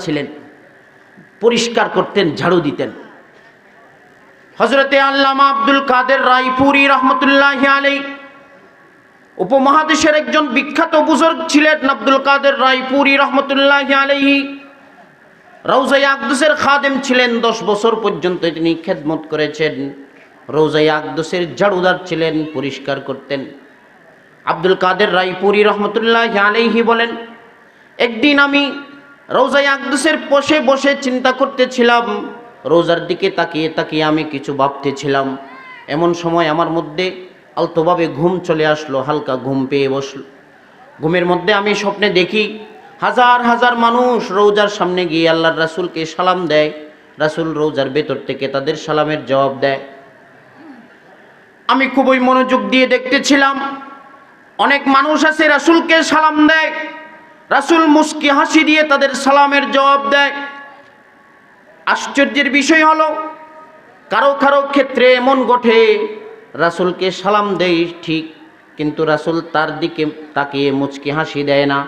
ছিলেন, পরিষ্কার করতেন, ঝাড়ু দিতেন। হযরতে আল্লামা আব্দুল কাদের রায়পুরি রহমতুল্লাহি আলাইহি উপমহাদেশের একজন বিখ্যাত বুজুর্গ ছিলেন। আব্দুল কাদের রায়পুরি রহমতুল্লাহি আলাইহি রওজায়ে আকদুসের খাদেম ছিলেন। 10 বছর পর্যন্ত তিনি খেদমত করেছেন। রওজায়ে আকদুসের ঝাড়ুদার ছিলেন, পরিষ্কার করতেন। আব্দুল কাদের রায়পুরি রহমতুল্লাহি আলাইহি বলেন, একদিন আমি রওজায়ে আকদুসের বসে বসে চিন্তা করতেছিলাম, রোজার দিকে তাকিয়ে তাকিয়ে আমি কিছু ভাবতেছিলাম। এমন সময় আমার মধ্যে আলতোভাবে ঘুম চলে আসলো, হালকা ঘুম পেয়ে বসলো। ঘুমের মধ্যে আমি স্বপ্নে দেখি হাজার হাজার মানুষ রোজার সামনে গিয়ে আল্লাহর রাসূলকে সালাম দেয়। রাসূল রোজার ভেতর থেকে তাদের সালামের জবাব দেয়। আমি খুবই মনোযোগ দিয়ে দেখতেছিলাম। অনেক মানুষ আছে রাসূলকে সালাম দেয়, রাসূল মুস্কি হাসি দিয়ে তাদের সালামের জবাব দেয়। আশ্চর্যের বিষয় হলো, কারো কারো ক্ষেত্রে এমন ঘটে, রাসূলকে সালাম দেয় ঠিক, কিন্তু রাসূল তার দিকে তাকিয়ে মুচকি হাসি দেয় না,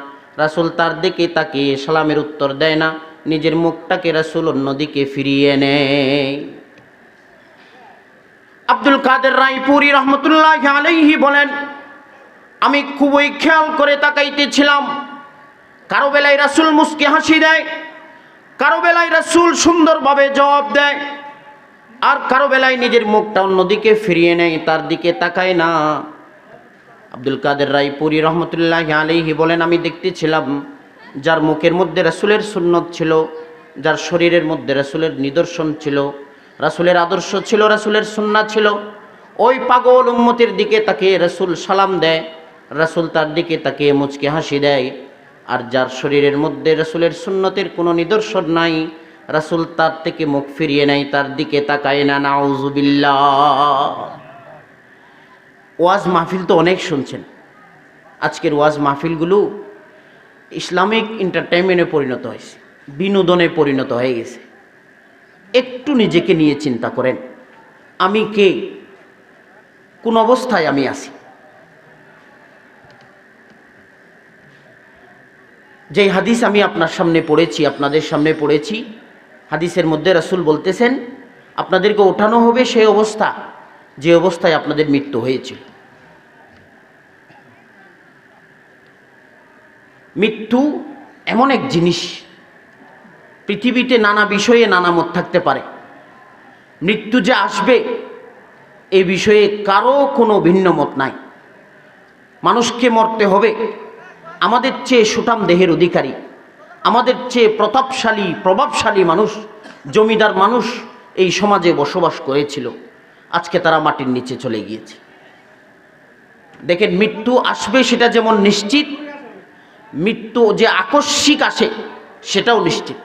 রাসূল তার দিকে তাকিয়ে সালামের উত্তর দেয় না, নিজের মুখটাকে রাসূল অন্যদিকে ফিরিয়ে নেয়। আব্দুল কাদের রায়পুরি রহমতুল্লাহি আলাইহি বলেন, আমি খুবই খেয়াল করে তাকাইতেছিলাম। কারো বেলায় রাসূল মুচকি হাসি দেয়, কারো বেলায় রাসূল সুন্দরভাবে জবাব দেয়, আর কারো বেলায় নিজের মুখটা অন্যদিকে ফিরিয়ে নেয়, তার দিকে তাকায় না। আব্দুল কাদের রায়পুরি রহমতুল্লাহি আলাইহি বলেন, আমি দেখতেছিলাম যার মুখের মধ্যে রাসূলের সুন্নত ছিল, যার শরীরের মধ্যে রাসূলের নিদর্শন ছিল, রাসূলের আদর্শ ছিল, রাসূলের সুন্নাত ছিল, ওই পাগল উম্মতের দিকে তাকিয়ে রাসূল সালাম দেয়, রাসূল তার দিকে তাকিয়ে মুচকি হাসি দেয়। আর যার শরীরের মধ্যে রাসূলের সুন্নতের কোনো নিদর্শন নাই, রাসূল তার থেকে মুখ ফিরিয়ে নেয়, তার দিকে তাকায় না। নাউযুবিল্লাহ। ওয়াজ মাহফিল তো অনেক শুনছেন। আজকের ওয়াজ মাহফিলগুলো ইসলামিক এন্টারটেইনমেন্টে পরিণত হয়েছে, বিনোদনে পরিণত হয়ে গেছে। একটু নিজেকে নিয়ে চিন্তা করেন, আমি কে, কোন অবস্থায় আমি আছি। যে হাদিস আমি আপনার সামনে পড়েছি, আপনাদের সামনে পড়েছি, হাদিসের মধ্যে রাসূল বলতেছেন আপনাদেরকে ওঠানো হবে সেই অবস্থা যে অবস্থায় আপনাদের মৃত্যু হয়েছিল। মৃত্যু এমন এক জিনিস, পৃথিবীতে নানা বিষয়ে নানা মত থাকতে পারে। মৃত্যু যে আসবে এই বিষয়ে কারো কোনো ভিন্ন মত নাই। মানুষকে মরতে হবে। আমাদের চেয়ে সুঠাম দেহের অধিকারী, আমাদের চেয়ে প্রতাপশালী প্রভাবশালী মানুষ, জমিদার মানুষ এই সমাজে বসবাস করেছিল, আজকে তারা মাটির নিচে চলে গিয়েছে। দেখেন, মৃত্যু আসবে সেটা যেমন নিশ্চিত, মৃত্যু যে আকস্মিক আসে সেটাও নিশ্চিত।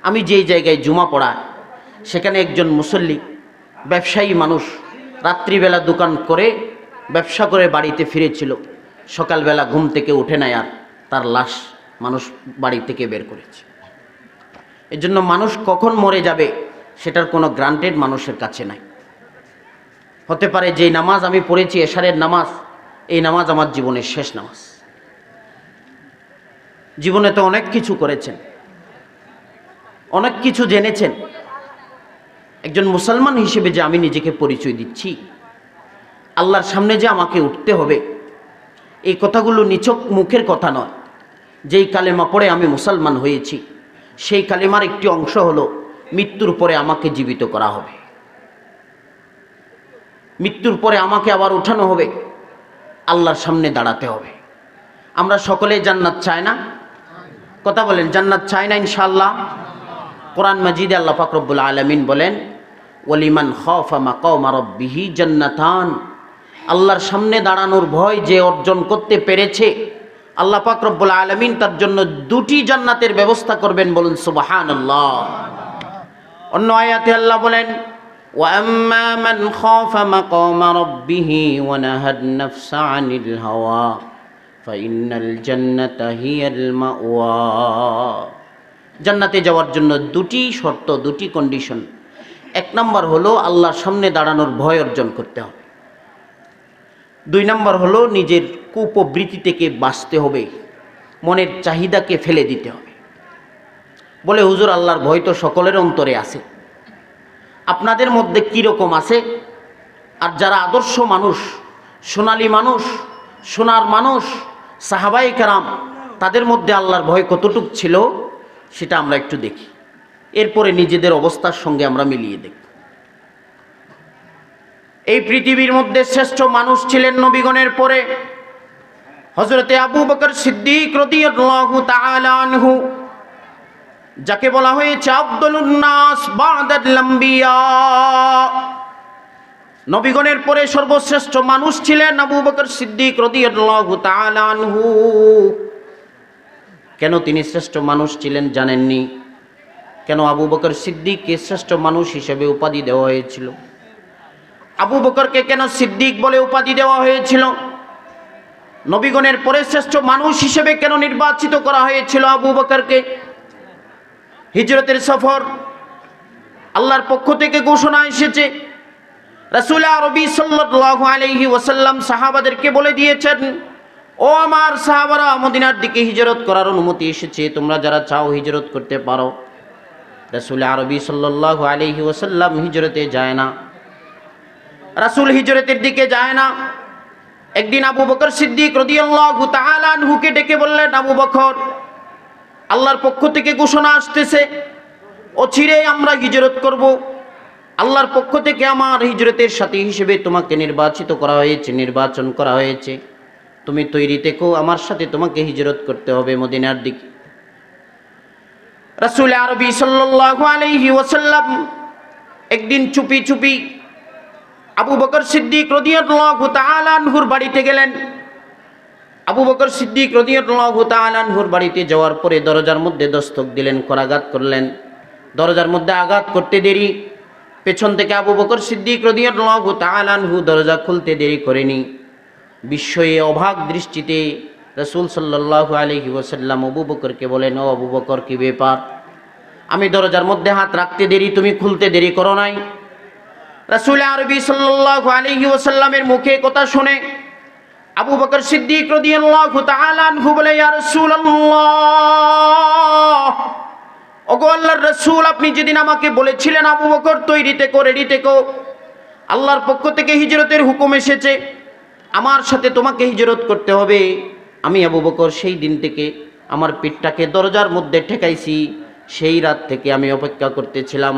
আমি যেই জায়গায় জুমা পড়াই, সেখানে একজন মুসল্লি ব্যবসায়ী মানুষ রাত্রিবেলা দোকান করে ব্যবসা করে বাড়িতে ফিরেছিল। সকালবেলা ঘুম থেকে উঠে নাই, আর তার লাশ মানুষ বাড়ি থেকে বের করেছে। এর জন্য মানুষ কখন মরে যাবে সেটার কোনো গ্রান্টেড মানুষের কাছে নাই। হতে পারে যে নামাজ আমি পড়েছি এশারের নামাজ, এই নামাজ আমার জীবনের শেষ নামাজ। জীবনে তো অনেক কিছু করেছেন, অনেক কিছু জেনেছেন। একজন মুসলমান হিসেবে যে আমি নিজেকে পরিচয় দিচ্ছি, আল্লাহর সামনে যে আমাকে উঠতে হবে, এই কথাগুলো নিছক মুখের কথা নয়। যেই কালেমা পড়ে আমি মুসলমান হয়েছি, সেই কালেমার একটি অংশ হলো মৃত্যুর পরে আমাকে জীবিত করা হবে, মৃত্যুর পরে আমাকে আবার উঠানো হবে, আল্লাহর সামনে দাঁড়াতে হবে। আমরা সকলে জান্নাত চাই না? কথা বলেন, জান্নাত চাই না ইনশাআল্লাহ? কোরআন মাজিদে আল্লাহ পাক রব্বুল আলামিন বলেন, ওয়ালিমান খাফা মাকামা রাব্বিহি জান্নাতান। আল্লাহর সামনে দাঁড়ানোর ভয় যে অর্জন করতে পেরেছে, আল্লাহ পাক রব্বুল আলামিন তার জন্য 2টি জান্নাতের ব্যবস্থা করবেন। বলুন সুবহানাল্লাহ। অন্য আয়াতে আল্লাহ বলেন, ওয়া আম্মা মান খাফা মাকামা রাব্বিহি ওয়া নাহান নাফসা আনিল হাওয়া ফাইন্নাল জান্নাতা হিয়াল মাওয়া। জান্নাতে যাওয়ার জন্য 2টি শর্ত, 2টি কন্ডিশন। 1 নম্বর হলো আল্লাহর সামনে দাঁড়ানোর ভয় অর্জন করতে হবে। 2 নম্বর হলো নিজের কুপ্রবৃত্তি থেকে বাঁচতে হবে, মনের চাহিদাকে ফেলে দিতে হবে। বলে হুজুর আল্লাহর ভয় তো সকলের অন্তরে আছে, আপনাদের মধ্যে কীরকম আছে? আর যারা আদর্শ মানুষ, সোনালী মানুষ, সোনার মানুষ, সাহাবায়ে কেরাম, তাদের মধ্যে আল্লাহর ভয় কতটুক ছিল সেটা আমরা একটু দেখি, এরপরে নিজেদের অবস্থার সঙ্গে আমরা মিলিয়ে দেখি। এই পৃথিবীর মধ্যে শ্রেষ্ঠ মানুষ ছিলেন নবীগণের পরে হযরতে আবু বকর সিদ্দিক রাদিয়াল্লাহু তাআলা আনহু, যাকে বলা হয়েছে আফদলুন নাস বা'দাল আম্বিয়া। নবীগণের পরে সর্বশ্রেষ্ঠ মানুষ ছিলেন আবু বকর সিদ্দিক রাদিয়াল্লাহু তাআলা আনহু। কেন তিনি শ্রেষ্ঠ মানুষ ছিলেন জানেননি? কেন আবু বকর সিদ্দিককে শ্রেষ্ঠ মানুষ হিসেবে উপাধি দেওয়া হয়েছিল? আবু বকরকে কেন সিদ্দিক বলে উপাধি দেওয়া হয়েছিল? নবীগণের পরে শ্রেষ্ঠ মানুষ হিসেবে কেন নির্বাচিত করা হয়েছিল আবু বকরকে? হিজরতের সফর, আল্লাহর পক্ষ থেকে ঘোষণা এসেছে, রাসূল আরবি সাল্লাল্লাহু আলাইহি ওয়াসাল্লাম সাহাবাদেরকে বলে দিয়েছেন, ও আমার সাহাবারা, মদিনার দিকে হিজরত করার অনুমতি এসেছে, তোমরা যারা চাও হিজরত করতে পারো। রাসূল আরবি সাল্লাল্লাহু আলাইহি ওয়াসাল্লাম হিজরতে যায় না, রাসূল হিজরতের দিকে যায় না। একদিন আবু বকর সিদ্দিক রাদিয়াল্লাহু তাআলা আনহুকে ডেকে বললেন, আবু বকর, আল্লাহর পক্ষ থেকে ঘোষণা আসতেছে, অচিরে আমরা হিজরত করব, আল্লাহর পক্ষ থেকে আমার হিজরতের সাথী হিসেবে তোমাকে নির্বাচিত করা হয়েছে, নির্বাচন করা হয়েছে, তুমি তৈরি থেকো, আমার সাথে তোমাকে হিজরত করতে হবে মদিনার দিকে। রাসূল আরবি সাল্লাল্লাহু আলাইহি ওয়াসাল্লাম একদিন চুপি চুপি আবু বকর সিদ্দিক রাদিয়াল্লাহু তাআলা আনহুর বাড়িতে গেলেন। আবু বকর সিদ্দিক রাদিয়াল্লাহু তাআলা আনহুর বাড়িতে যাওয়ার পরে দরজার মধ্যে দস্তক দিলেন, করাঘাত করলেন। দরজার মধ্যে আঘাত করতে দেরি, পেছন থেকে আবু বকর সিদ্দিক রাদিয়াল্লাহু তাআলা আনহু দরজা খুলতে দেরি করেনি। বিস্ময়ে অবাক দৃষ্টিতে রাসূল সাল্লাল্লাহু আলাইহি ওয়াসাল্লাম আবু বকরকে বলেন, ও আবু বকর, কি ব্যাপার? আমি দরজার মধ্যে হাত রাখতে দেরি, তুমি খুলতে দেরি করো নাই? রাসূল আরবি সাল্লাল্লাহু আলাইহি ওয়াসাল্লামের মুখে কথা শুনে আবু বকর সিদ্দিক রাদিয়াল্লাহু তাআলা আনহু বলে, ইয়া রাসূলুল্লাহ, ওগো আল্লাহর রাসূল, আপনি যেদিন আমাকে বলেছিলেন আবু বকর তৈরি থেকো, রেডি থেকো, আল্লাহর পক্ষ থেকে হিজরতের হুকুম এসেছে, আমার সাথে তোমাকে হিজরত করতে হবে, আমি আবু বকর সেই দিন থেকে আমার পিঠটাকে দরজার মধ্যে ঠেকাইছি, সেই রাত থেকে আমি অপেক্ষা করতেছিলাম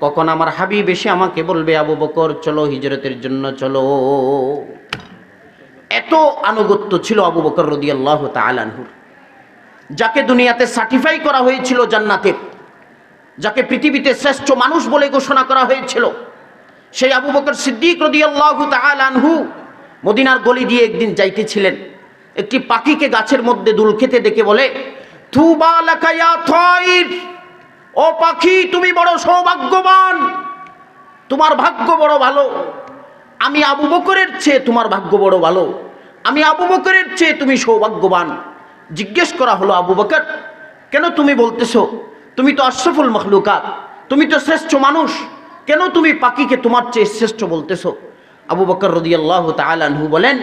কখন আমার হাবিব এসে আমাকে বলবে, আবু বকর চলো হিজরতের জন্য চলো। এত আনুগত্য ছিল আবু বকর রাদিয়াল্লাহু তাআলা আনহুর, যাকে দুনিয়াতে সার্টিফাই করা হয়েছিল জান্নাতের, যাকে পৃথিবীতে শ্রেষ্ঠ মানুষ বলে ঘোষণা করা হয়েছিল, সেই আবু বকর সিদ্দিক রাদিয়াল্লাহু তাআলা আনহু মদিনার গলি দিয়ে একদিন যাইতেছিলেন। একটি পাখিকে গাছের মধ্যে দুল খেতে দেখে বলে, তুবা লাকা ইয়া তায়র, ও পাখি তুমি বড় সৌভাগ্যবান, তোমার ভাগ্য বড় ভালো, আমি আবু বকরের চেয়ে তোমার ভাগ্য বড় ভালো, আমি আবু বকরের চেয়ে তুমি সৌভাগ্যবান। জিজ্ঞেস করা হলো, আবু বকর কেন তুমি বলতেছো, তুমি তো আশরাফুল মখলুকাত, তুমি তো শ্রেষ্ঠ মানুষ, কেন তুমি পাখিকে তোমার চেয়ে শ্রেষ্ঠ বলতেছো? আবু বকর রাদিয়াল্লাহু তাআলা আনহু বলেন,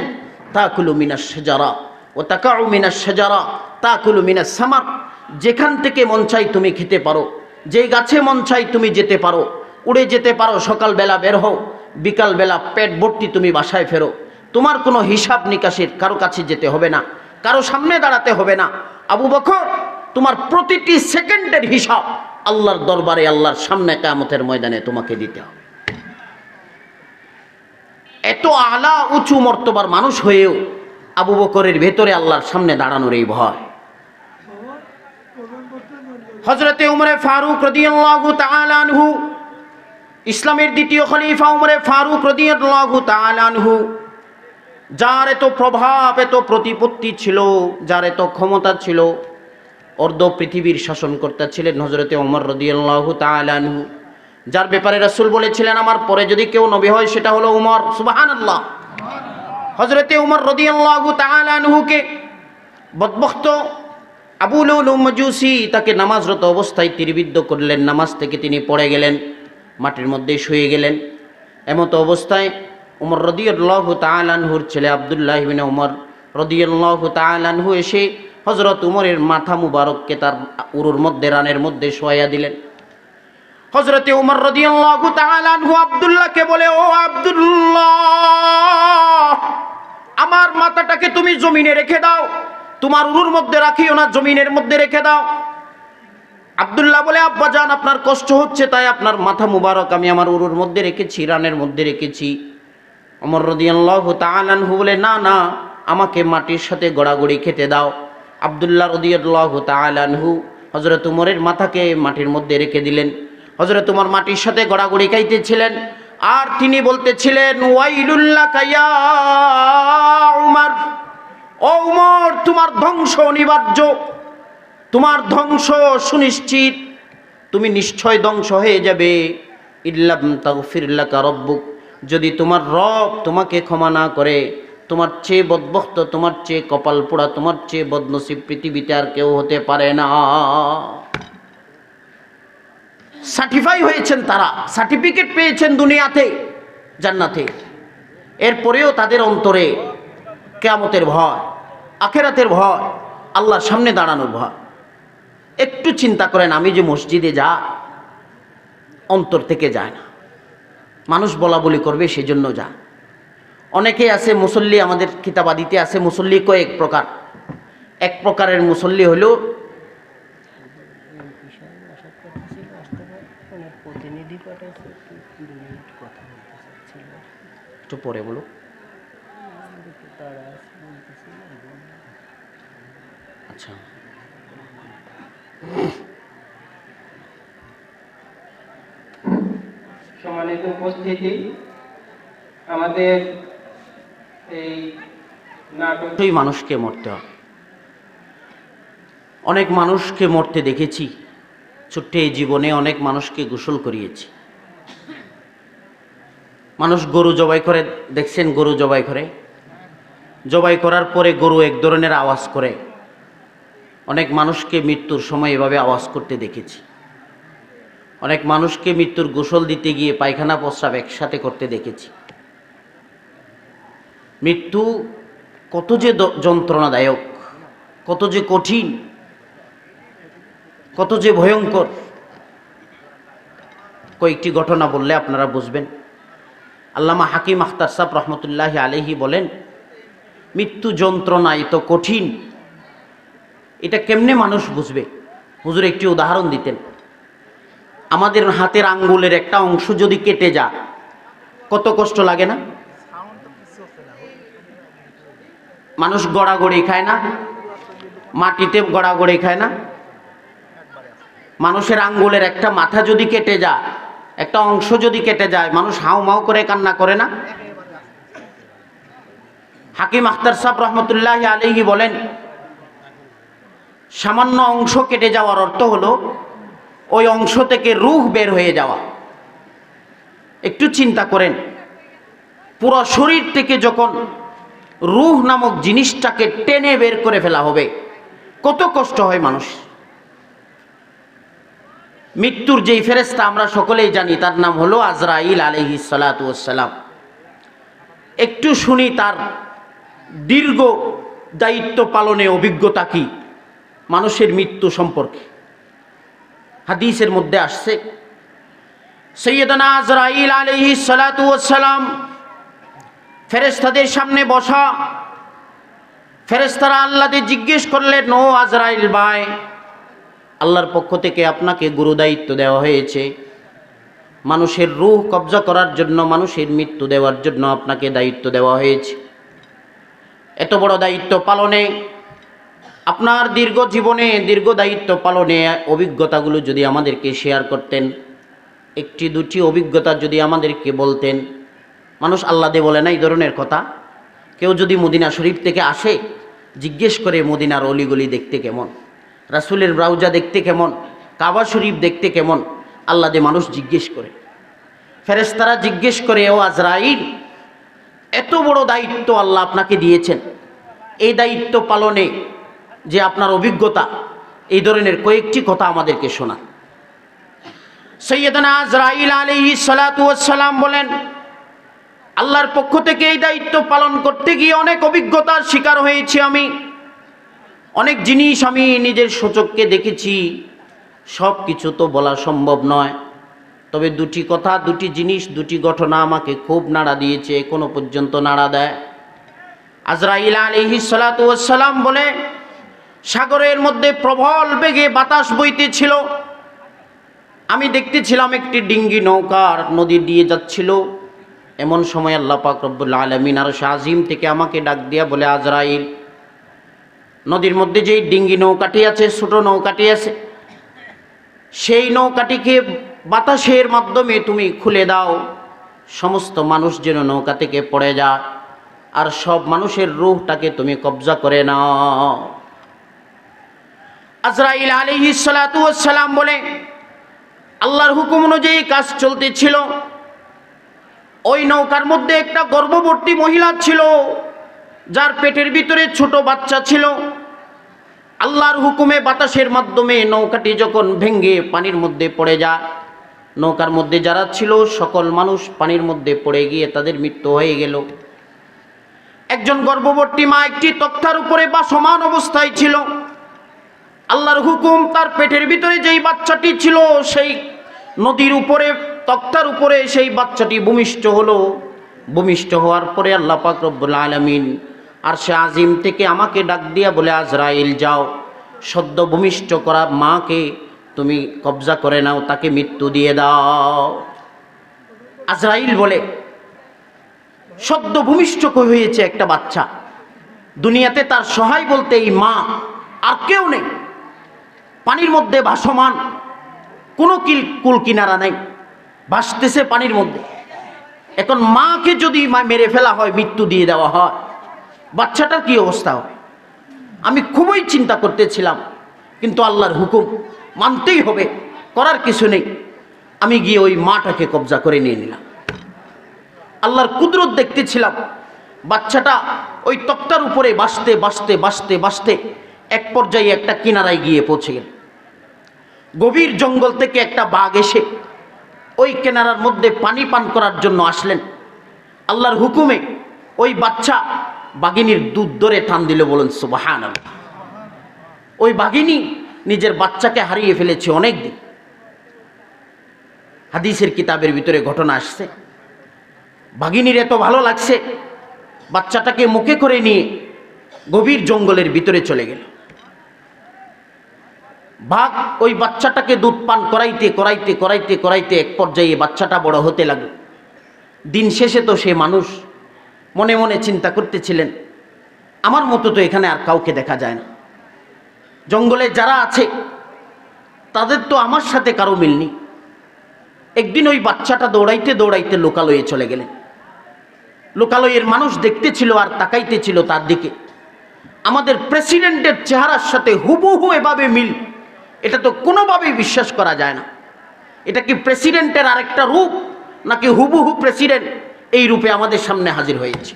তাকুলু মিনাশ শাজারা ওয়া তাকাউ মিনাশ শাজারা তাকুলু মিনাস সামার, যেখান থেকে মন চাই তুমি খেতে পারো, যেই গাছে মন চাই তুমি যেতে পারো, উড়ে যেতে পারো, সকালবেলা বের হও, বিকালবেলা পেট ভর্তি তুমি বাসায় ফেরো, তোমার কোনো হিসাব নিকাশের কারো কাছে যেতে হবে না, কারো সামনে দাঁড়াতে হবে না। আবু বকর, তোমার প্রতিটি সেকেন্ডের হিসাব আল্লাহর দরবারে, আল্লাহর সামনে কিয়ামতের ময়দানে তোমাকে দিতে হবে। এত আলা উঁচু মর্তবার মানুষ হয়েও আবু বকরের ভেতরে আল্লাহর সামনে দাঁড়ানোর এই ভয়। হযরতে উমরে ফারুক রাদিয়াল্লাহু তাআলা আনহু, ইসলামের দ্বিতীয় খলিফা উমরে ফারুক রাদিয়াল্লাহু তাআলা আনহু, যার এত প্রভাব, এত প্রতিপত্তি ছিল, যার এত ক্ষমতা ছিল, অর্ধ পৃথিবীর শাসনকর্তা ছিলেন হযরতে ওমর রাদিয়াল্লাহু তাআলা আনহু, যার ব্যাপারে রাসূল বলেছিলেন, আমার পরে যদি কেউ নবী হয় সেটা হলো উমর। সুবহানাল্লাহ। হযরতে উমর রাদিয়াল্লাহু তাআলা আনহুকে বদবখত আবু লুলুম মাজুসি তাকে নামাজরত অবস্থায় তীরবিদ্ধ করলেন, নামাজ থেকে তিনি পড়ে গেলেন, মাটির মধ্যে শুয়ে গেলেন। এমত অবস্থায় উমর রাদিয়াল্লাহু তাআলা আনহুর ছেলে আব্দুল্লাহ ইবনে উমর রাদিয়াল্লাহু তাআলা আনহু এসে হযরত উমরের মাথা মুবারককে তার উরুর মধ্যে, রানের মধ্যে শোয়াইয়া দিলেন। হযরতে উমর রাদিয়াল্লাহু তাআলা আনহু আব্দুল্লাহকে বলে, ও আব্দুল্লাহ, আমার মাথাটাকে তুমি জমিনে রেখে দাও, তোমার উরুর মধ্যে রাখিও না, জমিনের মধ্যে রেখে দাও। আব্দুল্লাহ বলে, আব্বাজান আপনার কষ্ট হচ্ছে তাই আপনার মাথা মুবারক আমি আমার উরুর মধ্যে রেখেছি, রানের মধ্যে রেখেছি। ওমর রাদিয়াল্লাহু তাআলা আনহু বলে, না না, আমাকে মাটির সাথে গড়াগড়ি খেতে দাও। আব্দুল্লাহ রাদিয়াল্লাহু তাআলা আনহু হযরত উমরের মাথাকে মাটির মধ্যে রেখে দিলেন। হযরত উমর মাটির সাথে গড়াগড়ি খাইতেছিলেন আর তিনি বলতেছিলেন, ওয়াইলুল লাকা ইয়া উমর, ও উমর, তোমার ধ্বংস অনিবার্য, তোমার ধ্বংস সুনিশ্চিত, তুমি নিশ্চয় ধ্বংস হয়ে যাবে। ইল্লাম তাগফির লাকা রাব্বুক, যদি তোমার রব তোমাকে ক্ষমা না করে, তোমার চেয়ে বদবখত, তোমার চেয়ে কপাল পোড়া, তোমার চেয়ে বদনসিব পৃথিবীতে আর কেউ হতে পারে না। সার্টিফাই হয়েছেন তারা, সার্টিফিকেট পেয়েছেন দুনিয়াতে, জান্নাতে। এরপরেও তাদের অন্তরে কিয়ামতের ভয়, আখিরাতের ভয়, আল্লাহর সামনে দাঁড়ানোর ভয়। একটু চিন্তা করেন, আমি যে মসজিদে যা, অন্তর থেকে যায় না, মানুষ বলা বলি করবে সেজন্য যা। অনেকেই আছে মুসল্লি, আমাদের কিতাবাদিতে আছে মুসল্লি কয়েক প্রকার। এক প্রকারের মুসল্লি হলো একটু পরে বলো, আচ্ছা, সম্মানিত উপস্থিতি, আমাদের এই নাটক মানুষকে মরতে হয়। অনেক মানুষকে মরতে দেখেছি, ছোট্ট এই জীবনে অনেক মানুষকে গোসল করিয়েছি। মানুষ গরু জবাই করে, দেখছেন গরু জবাই করে, জবাই করার পরে গরু এক ধরনের আওয়াজ করে। অনেক মানুষকে মৃত্যুর সময় এভাবে আওয়াজ করতে দেখেছি। অনেক মানুষকে মৃত্যুর গোসল দিতে গিয়ে পায়খানা প্রস্রাব একসাথে করতে দেখেছি। মৃত্যু কত যে যন্ত্রণাদায়ক, কত যে কঠিন, কত যে ভয়ঙ্কর। কয়েকটি ঘটনা বললে আপনারা বুঝবেন। আল্লামা হাকিম আখতার সাহেব রহমতুল্লাহি আলাইহি বলেন, মৃত্যু যন্ত্রণা এত কঠিন, এটা কেমনে মানুষ বুঝবে? হুজুর একটি উদাহরণ দিতেন। আমাদের হাতের আঙ্গুলের একটা অংশ যদি কেটে যায় কত কষ্ট লাগে না? মানুষ গড়াগড়ি খায় না? মাটিতে গড়াগড়ি খায় না? মানুষের আঙ্গুলের একটা মাথা যদি কেটে যায়, একটা অংশ যদি কেটে যায়, মানুষ হাউ মাউ করে কান্না করে না? হাকিম আখতার সাহেব রহমতুল্লাহি আলাইহি বলেন, সামান্য অংশ কেটে যাওয়ার অর্থ হলো ওই অংশ থেকে রূহ বের হয়ে যাওয়া। একটু চিন্তা করেন, পুরো শরীর থেকে যখন রূহ নামক জিনিসটাকে টেনে বের করে ফেলা হবে, কত কষ্ট হয় মানুষ। মৃত্যুর যেই ফেরেশতা আমরা সকলেই জানি, তার নাম হলো আজরাইল আলাইহিস সালাতু ওয়াস সালাম। একটু শুনি তার দীর্ঘ দায়িত্ব পালনে অভিজ্ঞতা কি মানুষের মৃত্যু সম্পর্কে। হাদিসের মধ্যে আসছে, সাইয়্যিদানা আজরাইল আলাইহিস সালাতু ওয়াস সালাম ফেরেশতাদের সামনে বসা। ফেরেশতারা আল্লাহকে জিজ্ঞেস করলেন, ও আজরাইল ভাই, আল্লাহর পক্ষ থেকে আপনাকে গুরু দায়িত্ব দেওয়া হয়েছে, মানুষের রূহ কবজা করার জন্য, মানুষের মৃত্যু দেওয়ার জন্য আপনাকে দায়িত্ব দেওয়া হয়েছে। এত বড় দায়িত্ব পালনে, আপনার দীর্ঘ জীবনে দীর্ঘ দায়িত্ব পালনে অভিজ্ঞতাগুলো যদি আমাদেরকে শেয়ার করতেন, একটি দুটি অভিজ্ঞতা যদি আমাদেরকে বলতেন। মানুষ আল্লাহ দে বলে না এই ধরনের কথা। কেউ যদি মদিনা শরীফ থেকে আসে, জিজ্ঞেস করে মদিনার অলিগলি দেখতে কেমন, রাসূলের রওজা দেখতে কেমন, কাবা শরীফ দেখতে কেমন, আল্লাহ দে মানুষ জিজ্ঞেস করে। ফেরেশতারা জিজ্ঞেস করে, ও আজরাইল, এত বড় দায়িত্ব আল্লাহ আপনাকে দিয়েছেন, এই দায়িত্ব পালনে যে আপনার অভিজ্ঞতা, এই ধরনের কয়েকটি কথা আমাদেরকে শোনা। সাইয়্যিদানা আজরাইল আলাইহিস সালাতু ওয়াস সালাম বলেন, আল্লাহর পক্ষ থেকে এই দায়িত্ব পালন করতে গিয়ে অনেক অভিজ্ঞতার শিকার হয়েছি আমি, অনেক জিনিস আমি নিজের সচক্ষে দেখেছি, সব কিছু তো বলা সম্ভব নয়। তবে দুটি কথা, দুটি জিনিস, দুটি ঘটনা আমাকে খুব নাড়া দিয়েছে, এখনো পর্যন্ত নাড়া দেয়। আজরাইল আলাইহিস সালাতু ওয়াস সালাম বলে, সাগরের মধ্যে প্রবল বেগে বাতাস বইতেছিল। আমি দেখতেছিলাম একটি ডিঙ্গি নৌকার নদী দিয়ে যাচ্ছিল। এমন সময় আল্লাহ পাক রব্বুল আলামিন আরশ আজিম থেকে আমাকে ডাক দিয়া বলে, আজরাইল, নদীর মধ্যে যেই ডিঙ্গি নৌকাটি আছে, ছোট নৌকাটি আছে, সেই নৌকাটিকে বাতাসের মাধ্যমে তুমি খুলে দাও, সমস্ত মানুষ যেন নৌকা থেকে পড়ে যায়, আর সব মানুষের রূহটাকে তুমি কবজা করে নাও। আজরাইল আলাইহিস সালাতু ওয়াস সালাম বলে, আল্লাহর হুকুম অনুযায়ী কাজ চলতেছিল। ওই নৌকার মধ্যে একটা গর্ভবতী মহিলা ছিল, যার পেটের ভিতরে ছোট বাচ্চা ছিল। আল্লাহর হুকুমে বাতাসের মাধ্যমে নৌকাটি যখন ভেঙে পানির মধ্যে পড়ে যায়, নৌকার মধ্যে যারা ছিল সকল মানুষ পানির মধ্যে পড়ে গিয়ে তাদের মৃত্যু হয়ে গেল। একজন গর্ভবতী মা একটি তক্তার উপরে ভাসমান অবস্থায় ছিল। আল্লাহর হুকুম, তার পেটের ভিতরে যেই বাচ্চাটি ছিল, সেই নদীর উপরে তক্তার উপরে সেই বাচ্চাটি ভূমিষ্ঠ হলো। ভূমিষ্ঠ হওয়ার পরে আল্লাহ পাক রব্বুল আলামিন আরশে আজিম থেকে আমাকে ডাক দিয়া বলে, আজরাইল, যাও, সদ্য ভূমিষ্ঠ করা মাকে তুমি কবজা করে নাও, তাকে মৃত্যু দিয়ে দাও। আজরাইল বলে, সদ্য ভূমিষ্ঠ হয়েছে একটা বাচ্চা, দুনিয়াতে তার সহায় বলতে এই মা, আর কেউ নেই, পানির মধ্যে ভাসমান, কোনো কুল কিনারা নেই, ভাসতেছে পানির মধ্যে। এখন মাকে যদি মেরে ফেলা হয়, মৃত্যু দিয়ে দেওয়া হয়, বাচ্চাটার কি অবস্থা হবে? আমি খুবই চিন্তা করতেছিলাম, কিন্তু আল্লাহর হুকুম মানতেই হবে, করার কিছু নেই। আমি গিয়ে ওই মাটাকে কবজা করে নিয়ে নিলাম। আল্লাহর কুদরত দেখতেছিলাম। বাচ্চাটা ওই তক্তার উপরে বাসতে বাসতে বাসতে বাসতে এক পর্যায়ে একটা কিনারায় গিয়ে পৌঁছে গেল। গভীর জঙ্গল থেকে একটা বাঘ এসে ওই কিনারার মধ্যে পানি পান করার জন্য আসলেন। আল্লাহর হুকুমে ওই বাচ্চা বাঘিনীর দুধ ধরে টান দিল। বলেন সুবহানাল্লাহ। ওই বাঘিনী নিজের বাচ্চাকে হারিয়ে ফেলেছে অনেক দিন। হাদিসের কিতাবের ভিতরে ঘটনা আসছে। বাঘিনীর এত ভালো লাগছে, বাচ্চাটাকে মুখে করে নিয়ে গভীর জঙ্গলের ভিতরে চলে গেল। বাঘ ওই বাচ্চাটাকে দুধ পান করাইতে করাইতে করাইতে করাইতে এক পর্যায়ে বাচ্চাটা বড় হতে লাগলো। দিন শেষে তো সে মানুষ মনে মনে চিন্তা করতেছিলেন, আমার মতো তো এখানে আর কাউকে দেখা যায় না, জঙ্গলে যারা আছে তাদের তো আমার সাথে কারো মিলনি। একদিন ওই বাচ্চাটা দৌড়াইতে দৌড়াইতে লোকালয়ে চলে গেলেন। লোকালয়ের মানুষ দেখতেছিল আর তাকাইতেছিল তার দিকে। আমাদের প্রেসিডেন্টের চেহারার সাথে হুবহু এভাবে মিল, এটা তো কোনোভাবেই বিশ্বাস করা যায় না। এটা কি প্রেসিডেন্টের আরেকটা রূপ, নাকি হুবহু প্রেসিডেন্ট এই রূপে আমাদের সামনে হাজির হয়েছে?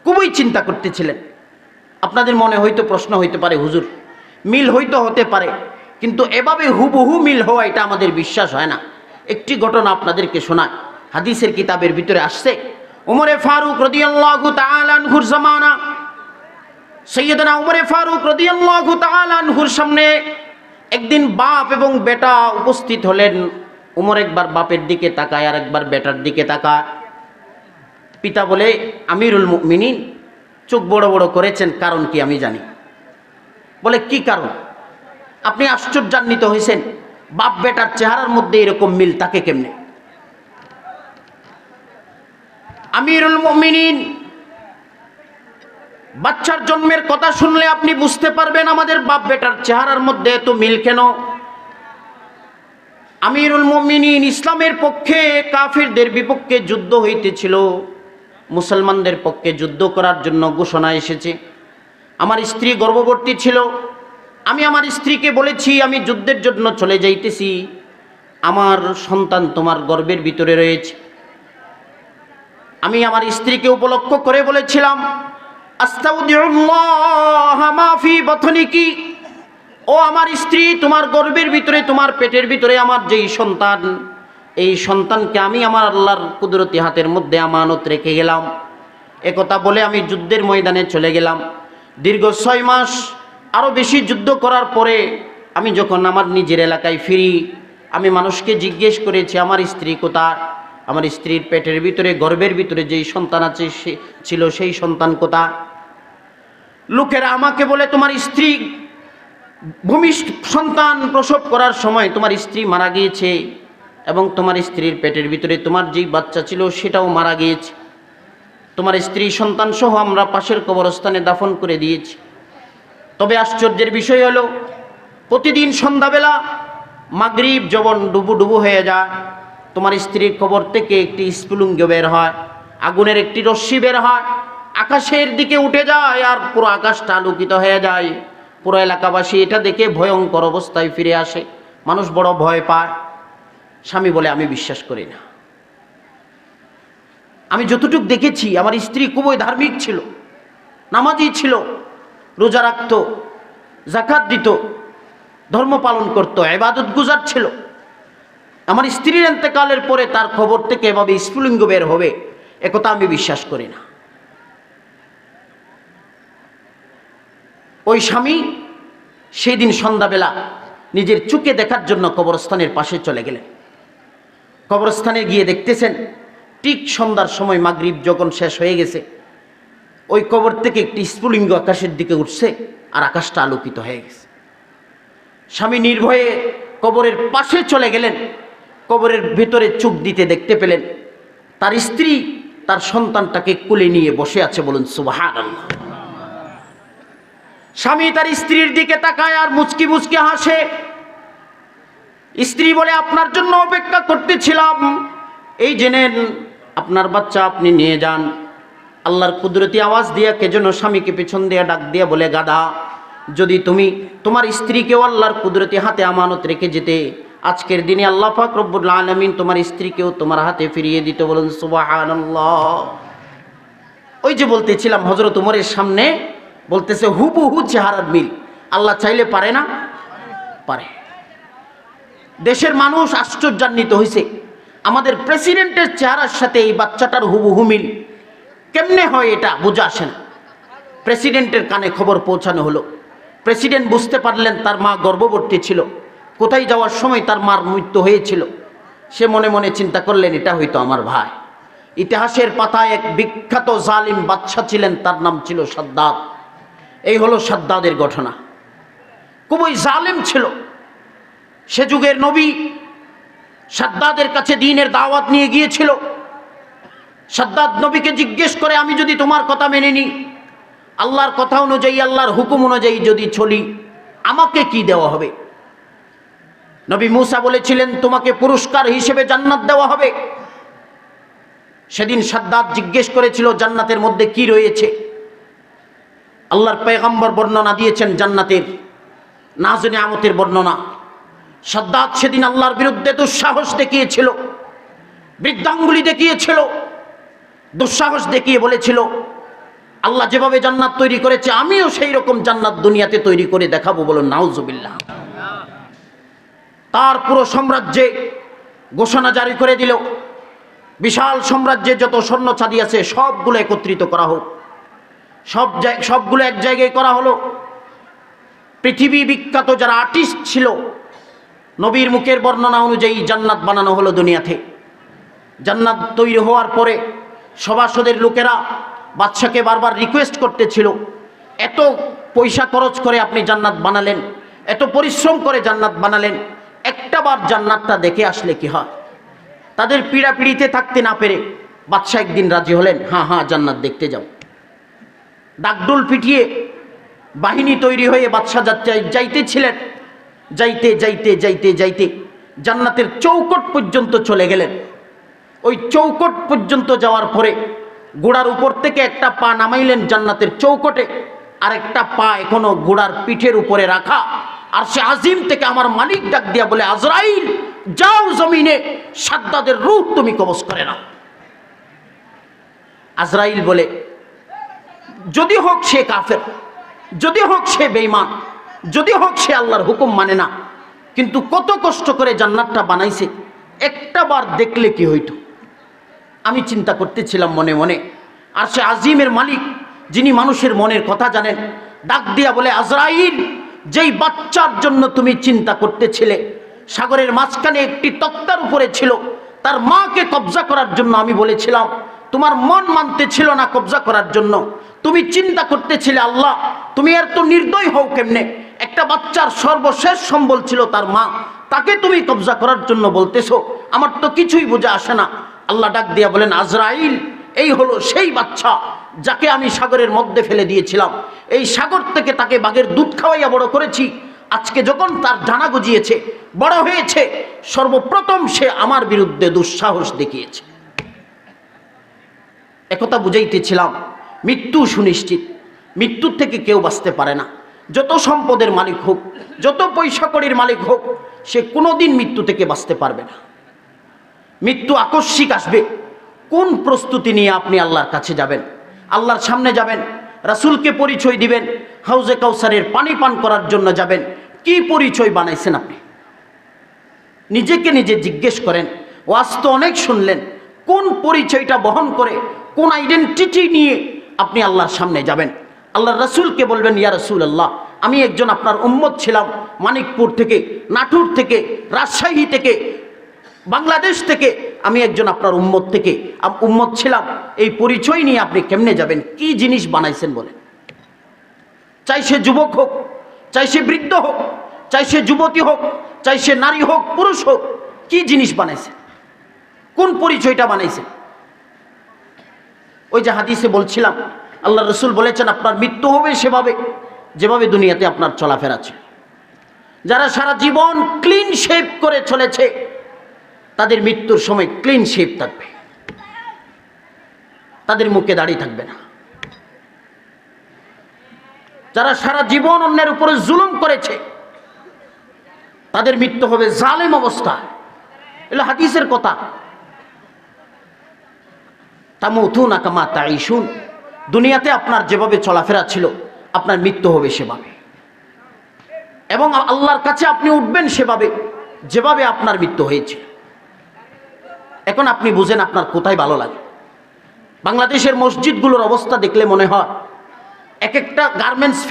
খুবই চিন্তা করতেছিলেন। আপনাদের মনে হয়তো প্রশ্ন হইতে পারে, হুজুর মিল হয়তো হতে পারে, কিন্তু এভাবে হুবহু মিল হওয়া এটা আমাদের বিশ্বাস হয় না। একটি ঘটনা আপনাদেরকে শোনায়, হাদিসের কিতাবের ভিতরে আসছে। উমরে ফারুক রাদিয়াল্লাহু তাআলা আনহুর জামানা, সাইয়েদনা উমরে ফারুক রাদিয়াল্লাহু তাআলা আনহুর সামনে একদিন বাপ এবং বেটা উপস্থিত হলেন। উমর একবার বাপের দিকে তাকায় আর একবার বেটার দিকে তাকায়। পিতা বলে, আমিরুল মুমিনিন, চোখ বড় বড় করেছেন, কারণ কি আমি জানি। বলে, কি কারণ? আপনি আশ্চর্যান্বিত হয়েছেন, বাপ বেটার চেহারার মধ্যে এরকম মিল থাকে কেমনে? আমিরুল মুমিনিন, বাচ্চার জন্মের কথা শুনলে আপনি বুঝতে পারবেন আমাদের বাপ বেটার চেহারার মধ্যে এত মিল কেন। আমিরুল মুমিনিন, ইসলামের পক্ষে কাফিরদের বিপক্ষে যুদ্ধ হইতেছিল, মুসলমানদের পক্ষে যুদ্ধ করার জন্য ঘোষণা এসেছে। আমার স্ত্রী গর্ভবতী ছিল। আমি আমার স্ত্রীকে বলেছি, আমি যুদ্ধের জন্য চলে যাইতেছি, আমার সন্তান তোমার গর্ভের ভিতরে রয়েছে। আমি আমার স্ত্রীকে উপলক্ষ করে বলেছিলাম, আস্তাউদিউল্লাহ মা ফি বাতনিকি, ও আমার স্ত্রী, তোমার গর্ভের ভিতরে, তোমার পেটের ভিতরে আমার যেই সন্তান, এই সন্তানকে আমি আমার আল্লাহর কুদরতি হাতের মধ্যে আমানত রেখে গেলাম। একথা বলে আমি যুদ্ধের ময়দানে চলে গেলাম। দীর্ঘ 6 মাস আরও বেশি যুদ্ধ করার পরে আমি যখন আমার নিজের এলাকায় ফিরি, আমি মানুষকে জিজ্ঞেস করেছি আমার স্ত্রী কোথায়, আমার স্ত্রীর পেটের ভিতরে গর্ভের ভিতরে যেই সন্তান আছে ছিল সেই সন্তান কোথায়। লোকেরা আমাকে বলে তোমার স্ত্রী ভূমিষ্ঠ সন্তান প্রসব করার সময় তোমার স্ত্রী মারা গিয়েছে এবং তোমার স্ত্রীর পেটের ভিতরে তোমার যেই বাচ্চা ছিল সেটাও মারা গিয়েছে। তোমার স্ত্রী সন্তান সহ আমরা পাশের কবরস্থানে দাফন করে দিয়েছি। তবে আশ্চর্যের বিষয় হলো প্রতিদিন সন্ধ্যাবেলা মাগরিব যখন ডুবু হয়ে যায়, তোমার স্ত্রীর কবর থেকে একটি স্ফুলিঙ্গ বের হয়, আগুনের একটি রশ্মি বের হয়, আকাশের দিকে উঠে যায় আর পুরো আকাশটা আলোকিত হয়ে যায়। পুরো এলাকাবাসী এটা দেখে ভয়ঙ্কর অবস্থায় ফিরে আসে, মানুষ বড় ভয় পায়। স্বামী বলে আমি বিশ্বাস করি না। আমি যতটুকু দেখেছি আমার স্ত্রী খুবই ধার্মিক ছিল, নামাজি ছিল, রোজা রাখত, যাকাত দিত, ধর্ম পালন করত, ইবাদত গুজার ছিল। আমার স্ত্রীর ইন্তেকালের পরে তার খবর থেকে এভাবে স্ফুলিঙ্গ বের হবে একথা আমি বিশ্বাস করি না। ওই স্বামী সেই দিন সন্ধ্যাবেলা নিজের চোখে দেখার জন্য কবরস্থানের পাশে চলে গেলেন। কবরস্থানে গিয়ে দেখতেছেন ঠিক সন্ধ্যার সময় মাগরিব যখন শেষ হয়ে গেছে, ওই কবর থেকে একটি স্ফুলিঙ্গ আকাশের দিকে উঠছে আর আকাশটা আলোকিত হয়ে গেছে। স্বামী নির্ভয়ে কবরের পাশে চলে গেলেন, কবরের ভেতরে চোখ দিতে দেখতে পেলেন তার স্ত্রী তার সন্তানটাকে কোলে নিয়ে বসে আছে। বলুন সুবহানাল্লাহ। স্বামী তার স্ত্রীর দিকে তাকায় আর মুচকি মুচকি হাসে। স্ত্রী বলে আপনার জন্য অপেক্ষা করতেছিলাম, এই জেনেন আপনার বাচ্চা আপনি নিয়ে যান। আল্লাহর কুদরতি আওয়াজ দিয়া কে যেন স্বামীকে পেছন দিয়ে ডাক দিয়া বলে গাধা, যদি তুমি তোমার স্ত্রীকেও আল্লাহর কুদরতি হাতে আমানত রেখে যেতে, আজকের দিনে আল্লাহ পাক রব্বুল আলামিন তোমার স্ত্রীকেও তোমার হাতে ফিরিয়ে দিত। বলুন সুবহানাল্লাহ। ওই যে বলতেছিলাম হযরত ওমরের সামনে বলতেছে হুবহু চেহারার মিল। আল্লাহ চাইলে পারে না? পারে। দেশের মানুষ আশ্চর্যান্বিত হয়েছে, আমাদের প্রেসিডেন্টের চেহারার সাথে এই বাচ্চাটার হুবহু মিল কেমনে হয় এটা বোঝা আসে না। প্রেসিডেন্টের কানে খবর পৌঁছানো হলো। প্রেসিডেন্ট বুঝতে পারলেন তার মা গর্ভবতী ছিল, কোথায় যাওয়ার সময় তার মার মৃত্যু হয়েছিল। সে মনে মনে চিন্তা করলেন এটা হয়তো আমার ভাই। ইতিহাসের পাতায় এক বিখ্যাত জালিম বাদশা ছিলেন, তার নাম ছিল সাদ্দাদ। এই হলো সাদ্দাদের ঘটনা। খুবই জালিম ছিল। সে যুগের নবী সাদ্দাদের কাছে দ্বীনের দাওয়াত নিয়ে গিয়েছিল। সাদ্দাদ নবীকে জিজ্ঞেস করে আমি যদি তোমার কথা মেনে নিই, আল্লাহর কথা অনুযায়ী আল্লাহর হুকুম অনুযায়ী যদি চলি, আমাকে কি দেওয়া হবে? নবী মুসা বলেছিলেন তোমাকে পুরস্কার হিসেবে জান্নাত দেওয়া হবে। সেদিন সাদ্দাদ জিজ্ঞেস করেছিল জান্নাতের মধ্যে কি রয়েছে। আল্লাহর পয়গম্বর বর্ণনা দিয়েছেন জান্নাতের নাজ নিয়ামতের বর্ণনা। সাদ্দাদ সেদিন আল্লাহর বিরুদ্ধে দুঃসাহস দেখিয়েছিল, বৃদ্ধাঙ্গুলি দেখিয়েছিল, দুঃসাহস দেখিয়ে বলেছিল আল্লাহ যেভাবে জান্নাত তৈরি করেছে আমিও সেই রকম জান্নাত দুনিয়াতে তৈরি করে দেখাবো। বলুন নাউজুবিল্লাহ। তার পুরো সাম্রাজ্যে ঘোষণা জারি করে দিল, বিশাল সাম্রাজ্যে যত স্বর্ণ চাঁদি আছে সবগুলো একত্রিত করা হোক। সবগুলো এক জায়গায় করা হলো। পৃথিবী বিখ্যাত যারা আর্টিস্ট ছিল, নবীর মুখের বর্ণনা অনুযায়ী জান্নাত বানানো হলো দুনিয়াতে। জান্নাত তৈরি হওয়ার পরে সভাসদের লোকেরা বাদশাকে বারবার রিকোয়েস্ট করতেছিল, এত পয়সা খরচ করে আপনি জান্নাত বানালেন, এত পরিশ্রম করে জান্নাত বানালেন, একটাবার জান্নাতটা দেখে আসলে কি হয়? তাদের পীড়াপিড়িতে থাকতে না পেরে বাদশা একদিন রাজি হলেন, হ্যাঁ হ্যাঁ জান্নাত দেখতে যাও। ডাকডোল পিটিয়ে বাহিনী তৈরি হয়ে বাদশা যাইতেছিলেন। যাইতে যাইতে যাইতে যাইতে জান্নাতের চৌকট পর্যন্ত চলে গেলেন। ওই চৌকট পর্যন্ত যাওয়ার পরে ঘোড়ার উপর থেকে একটা পা নামাইলেন জান্নাতের চৌকটে, আর একটা পা এখনো ঘোড়ার পিঠের উপরে রাখা। আর সে আজিম থেকে আমার মালিক ডাক দিয়া বলে আজরাইল যাও জমিনে সাদ্দাদের রূহ তুমি কবজ করে নাও। আজরাইল বলে যদি হোক সে কাফের, যদি হোক সে বেঈমান, যদি হোক সে আল্লাহর হুকুম মানে না, কিন্তু কত কষ্ট করে জান্নাতটা বানাইছে, একটা বার দেখলে কি হইতো? আমি চিন্তা করতেছিলাম মনে মনে। আর সে আজিমের মালিক যিনি মানুষের মনের কথা জানেন, ডাক দিয়া বলে, আজরাইল, যেই বাচ্চার জন্য তুমি চিন্তা করতেছিলে, সাগরের মাঝখানে একটি তক্তার উপরে ছিল, তার মাকে কবজা করার জন্য আমি বলেছিলাম, তোমার মন মানতে ছিল না কবজা করার জন্য, তুমি চিন্তা করতেছিলে আল্লাহ তুমি আর তো নির্দয় হও কেমনে, একটা বাচ্চার সর্বশেষ সম্বল ছিল তার মা, তাকে তুমি কবজা করার জন্য বলতেছো, আমার তো কিছুই বোঝা আসে না। আল্লাহ ডাক দিয়া বলেন, আজরাইল, এই হলো সেই বাচ্চা যাকে আমি সাগরের মধ্যে ফেলে দিয়েছিলাম, এই সাগর থেকে তাকে বাঘের দুধ খাওয়াইয়া বড় করেছি। আজকে যখন তার ডানা গজিয়েছে, বড় হয়েছে, সর্বপ্রথম সে আমার বিরুদ্ধে দুঃসাহস দেখিয়েছে। একথা বুঝাইতেছিলাম, মৃত্যু সুনিশ্চিত, মৃত্যুর থেকে কেউ বাঁচতে পারে না। যত সম্পদের মালিক হোক, যত পয়সা কড়ির মালিক হোক, সে কোনোদিন মৃত্যু থেকে বাঁচতে পারবে না। মৃত্যু আকস্মিক আসবে। কোন প্রস্তুতি নিয়ে আপনি আল্লাহর কাছে যাবেন, আল্লাহর সামনে যাবেন, রাসূলকে পরিচয় দিবেন, হাউজে কাউসারের পানি পান করার জন্য যাবেন, কি পরিচয় বানাইছেন আপনি? নিজেকে নিজে জিজ্ঞেস করেন। ওয়াজ তো অনেক শুনলেন, কোন পরিচয়টা বহন করে, কোন আইডেন্টিটি নিয়ে আপনি আল্লাহর সামনে যাবেন? আল্লাহর রাসূলকে বলবেন, ইয়া রাসূলুল্লাহ, আমি একজন আপনার উম্মত ছিলাম, মানিকপুর থেকে, নাটোর থেকে, রাজশাহী থেকে, বাংলাদেশ থেকে, আমি একজন আপনার উম্মত ছিলাম। এই পরিচয় নিয়ে আপনি কেমনে যাবেন? কি জিনিস বানাইছেন বলেন? চাই সে যুবক হোক, চাই সে বৃদ্ধ হোক, চাই সে যুবতী হোক, চাই সে নারী হোক, পুরুষ হোক, কি জিনিস বানাইছেন? কোন পরিচয়টা বানাইছেন? ওই যে হাদিসে বলছিলাম, আল্লাহ রসুল বলেছেন, আপনার মৃত্যু হবে সেভাবে যেভাবে দুনিয়াতে আপনার চলাফেরা ছিল। যারা সারা জীবন ক্লিন শেভ করে চলেছে, তাদের মৃত্যুর সময় ক্লিন শেভ থাকবে, তাদের মুখে দাড়ি থাকবে না। যারা সারা জীবন অন্যের উপরে জুলুম করেছে, তাদের মৃত্যু হবে জালেম অবস্থা। এগুলো হাদিসের কথা। তামুতুনা কামা তাঈশুন, দুনিয়াতে আপনার যেভাবে চলাফেরা ছিল, আপনার মৃত্যু হবে সেভাবে, এবং আল্লাহর কাছে আপনি উঠবেন সেভাবে যেভাবে আপনার মৃত্যু হয়েছে। এখন আপনি বুঝেন আপনার কোথায় ভালো লাগে। বাংলাদেশের মসজিদগুলোর অবস্থা দেখলে মনে হয় এক একটা গার্মেন্টস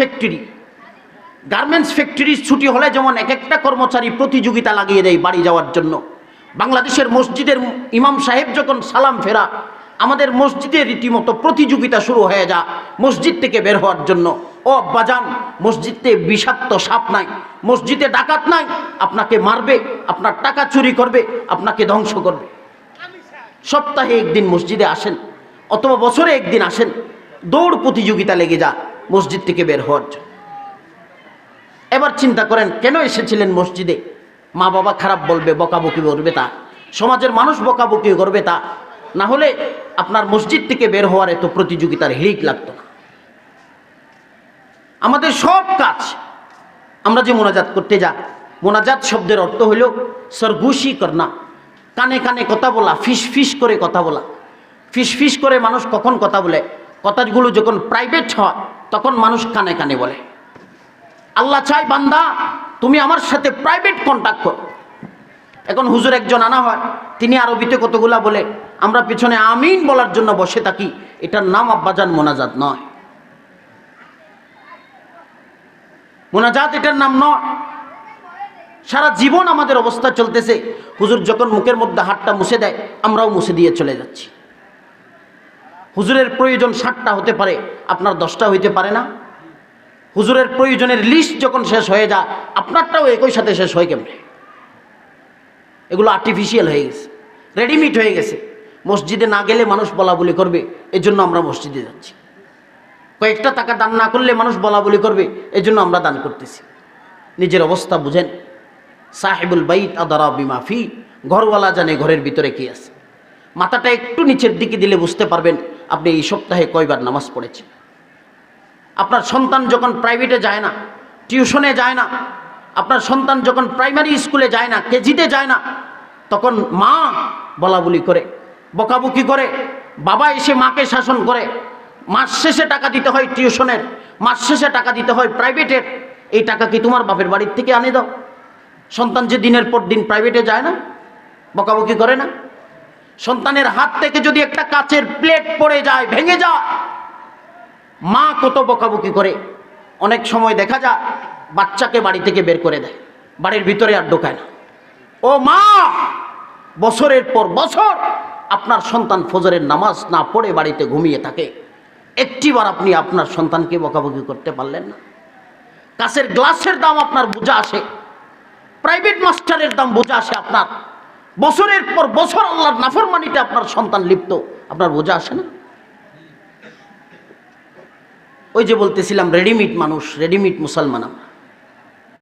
ফ্যাক্টরি ছুটি হলে যেমন এক একটা কর্মচারী প্রতিযোগিতা লাগিয়ে দেয় বাড়ি যাওয়ার জন্য, বাংলাদেশের মসজিদের ইমাম সাহেব যখন সালাম ফেরা, আমাদের মসজিদে রীতিমতো প্রতিযোগিতা শুরু হয়ে যায় মসজিদ থেকে বের হওয়ার জন্য। ও আব্বাজান, মসজিদে বিষাক্ত সাপ নাই, মসজিদে ডাকাত নাই, আপনাকে মারবে, আপনার টাকা চুরি করবে, আপনাকে ধ্বংস করবে। সপ্তাহে একদিন মসজিদে আসেন, অথবা বছরে একদিন আসেন, দৌড় প্রতিযোগিতা লেগে যা মসজিদ থেকে বের হওয়ার জন্য। এবার চিন্তা করেন, কেন এসেছিলেন মসজিদে? মা বাবা খারাপ বলবে, বকাবকি করবে, তা সমাজের মানুষ বকাবকি করবে, তা না হলে আপনার মসজিদ থেকে বের হওয়ার এত প্রতিযোগিতার হিড়িক লাগতো না। আমাদের সব কাজ, আমরা যে মোনাজাত করতে যা, মোনাজাত শব্দের অর্থ হইল সরগুশি করনা, কানে কানে কথা বলা, ফিস ফিস করে কথা বলা। ফিস ফিস করে মানুষ কখন কথা বলে? কথাগুলো যখন প্রাইভেট হয় তখন মানুষ কানে কানে বলে। আল্লাহ চাই, বান্দা তুমি আমার সাথে প্রাইভেট কন্ট্যাক্ট করো। এখন হুজুর একজন আনা হয়, তিনি আরবিতে কতগুলা বলে, আমরা পিছনে আমিন বলার জন্য বসে থাকি। এটার নাম আব্বাজান মোনাজাত নয়, মোনাজাত এটার নাম নয়। সারা জীবন আমাদের অবস্থা চলতেছে, হুজুর যখন মুখের মধ্যে হাতটা মুছে দেয়, আমরাও মুছে দিয়ে চলে যাচ্ছি। হুজুরের প্রয়োজন 60টা হতে পারে, আপনার 10টা হইতে পারে না। হুজুরের প্রয়োজনের লিস্ট যখন শেষ হয়ে যায়, আপনারটাও একই সাথে শেষ হয় কেমনে? এগুলো আর্টিফিশিয়াল হয়ে গেছে, রেডিমেড হয়ে গেছে। মসজিদে না গেলে মানুষ বলা বলি করবে, এজন্য আমরা মসজিদে যাচ্ছি। কয়েকটা টাকা দান না করলে মানুষ বলা বলি করবে, এজন্য আমরা দান করতেছি। নিজের অবস্থা বুঝেন। সাহেবুল বাইত আদারা বিমা ফি, ঘরওয়ালা জানে ঘরের ভিতরে কি আছে। মাথাটা একটু নিচের দিকে দিলে বুঝতে পারবেন আপনি এই সপ্তাহে কয়বার নামাজ পড়েছেন। আপনার সন্তান যখন প্রাইভেটে যায় না, টিউশনে যায় না, আপনার সন্তান যখন প্রাইমারি স্কুলে যায় না, কেজিতে যায় না, তখন মা বলাবলি করে, বকাবকি করে, বাবা এসে মাকে শাসন করে। মাস শেষে টাকা দিতে হয় টিউশনের, মাস শেষে টাকা দিতে হয় প্রাইভেটের। এই টাকা কি তোমার বাপের বাড়ির থেকে আনে দাও? সন্তান যে দিনের পর দিন প্রাইভেটে যায় না, বকাবকি করে না? সন্তানের হাত থেকে যদি একটা কাচের প্লেট পড়ে যায়, ভেঙে যায়, মা কত বকাবকি করে। অনেক সময় দেখা যায় বাচ্চাকে বাড়ি থেকে বের করে দেয়, বাড়ির ভিতরে আর ঢোকায় না। ও মা, বছরের পর বছর আপনার সন্তান ফজরের নামাজ না পড়ে বাড়িতে ঘুমিয়ে থাকে, একটিবার আপনি আপনার সন্তানকে বকাবকি করতে পারলেন না। কাছের গ্লাসের দাম আপনার বোঝা আসে, প্রাইভেট মাস্টারের দাম বোঝা আসে আপনার, বছরের পর বছর আল্লাহর নাফরমানিতে আপনার সন্তান লিপ্ত, আপনার বোঝা আসে না? ওই যে বলতেছিলাম রেডিমেড মানুষ, রেডিমেড মুসলমান আমরা।